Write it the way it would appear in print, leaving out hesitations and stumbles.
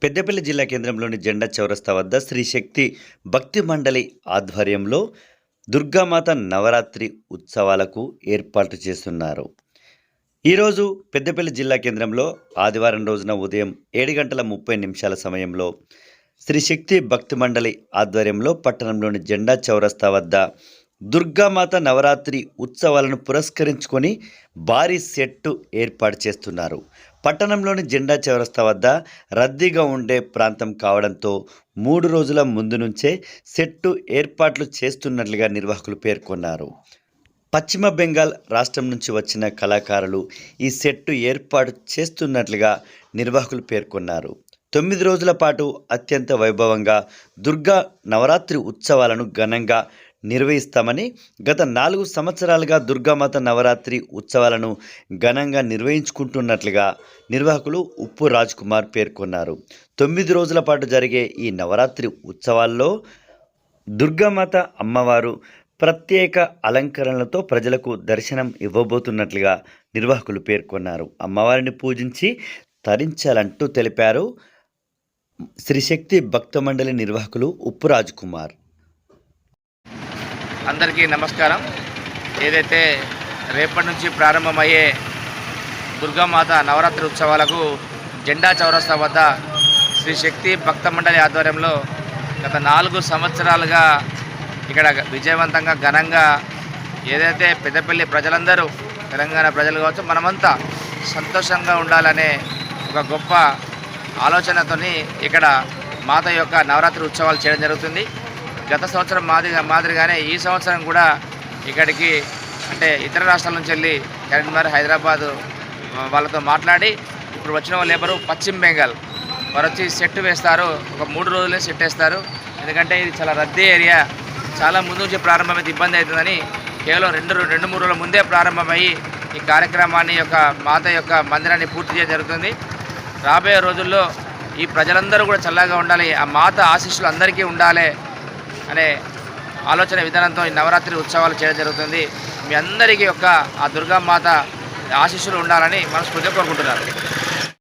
పెద్దపల్లి జిల్లా కేంద్రంలోని జెండా చౌరస్తా వద్ద శ్రీ శక్తి భక్తి మండలి ఆధ్వర్యంలో దుర్గామాత నవరాత్రి ఉత్సవాలకు ఏర్పాటు చేస్తున్నారు. ఈరోజు పెద్దపల్లి జిల్లా కేంద్రంలో ఆదివారం రోజున ఉదయం 7:30 సమయంలో శ్రీ శక్తి భక్తి మండలి ఆధ్వర్యంలో పట్టణంలోని జెండా చౌరస్తా వద్ద దుర్గామాత నవరాత్రి ఉత్సవాలను పురస్కరించుకొని భారీ సెట్టు ఏర్పాటు చేస్తున్నారు. పట్టణంలోని జెండా చౌరస్తా వద్ద రద్దీగా ఉండే ప్రాంతం కావడంతో 3 రోజుల ముందు నుంచే సెట్టు ఏర్పాట్లు చేస్తున్నట్లుగా నిర్వాహకులు పేర్కొన్నారు. పశ్చిమ బెంగాల్ రాష్ట్రం నుంచి వచ్చిన కళాకారులు ఈ సెట్టు ఏర్పాటు చేస్తున్నట్లుగా నిర్వాహకులు పేర్కొన్నారు. 9 రోజుల పాటు అత్యంత వైభవంగా దుర్గా నవరాత్రి ఉత్సవాలను ఘనంగా నిర్వహిస్తామని, గత 4 సంవత్సరాలుగా దుర్గామాత నవరాత్రి ఉత్సవాలను ఘనంగా నిర్వహించుకుంటున్నట్లుగా నిర్వాహకులు ఉప్పు రాజ్ కుమార్ పేర్కొన్నారు. 9 రోజుల పాటు జరిగే ఈ నవరాత్రి ఉత్సవాల్లో దుర్గామాత అమ్మవారు ప్రత్యేక అలంకరణలతో ప్రజలకు దర్శనం ఇవ్వబోతున్నట్లుగా నిర్వాహకులు పేర్కొన్నారు. అమ్మవారిని పూజించి తరించాలంటూ తెలిపారు శ్రీ శక్తి భక్త మండలి నిర్వాహకులు ఉప్పు రాజ్ కుమార్. అందరికీ నమస్కారం. ఏదైతే రేపటి నుంచి ప్రారంభమయ్యే దుర్గామాత నవరాత్రి ఉత్సవాలకు జెండా చౌరస్తా వద్ద శ్రీ శక్తి భక్త మండలి ఆధ్వర్యంలో గత 4 సంవత్సరాలుగా ఇక్కడ విజయవంతంగా ఘనంగా ఏదైతే పెద్దపల్లి ప్రజలందరూ, తెలంగాణ ప్రజలు కావచ్చు, మనమంతా సంతోషంగా ఉండాలనే ఒక గొప్ప ఆలోచనతో ఇక్కడ మాత యొక్క నవరాత్రి ఉత్సవాలు చేయడం జరుగుతుంది. గత సంవత్సరం మాదిరిగానే ఈ సంవత్సరం కూడా ఇక్కడికి అంటే ఇతర రాష్ట్రాల నుంచి వెళ్ళి కరీంనగర్, హైదరాబాదు వాళ్ళతో మాట్లాడి ఇప్పుడు వచ్చిన వాళ్ళు ఎవరు పశ్చిమ బెంగాల్ వారు వచ్చి సెట్ వేస్తారు. ఒక 3 రోజులే సెట్ వేస్తారు. ఎందుకంటే ఇది చాలా రద్దీ ఏరియా, చాలా ముందు నుంచి ప్రారంభమైతే ఇబ్బంది అవుతుందని కేవలం 2-3 రోజుల ముందే ప్రారంభమయ్యి ఈ కార్యక్రమాన్ని యొక్క మాత యొక్క మందిరాన్ని పూర్తి చేయడం జరుగుతుంది. రాబోయే రోజుల్లో ఈ ప్రజలందరూ కూడా చల్లగా ఉండాలి, ఆ మాత ఆశీస్సులు అందరికీ ఉండాలి అనే ఆలోచన విధానంతో ఈ నవరాత్రి ఉత్సవాలు చేయడం జరుగుతుంది. మీ అందరికీ యొక్క ఆ దుర్గామాత ఆశీస్సులు ఉండాలని మనస్ఫూర్తిగా కోరుకుంటున్నారు.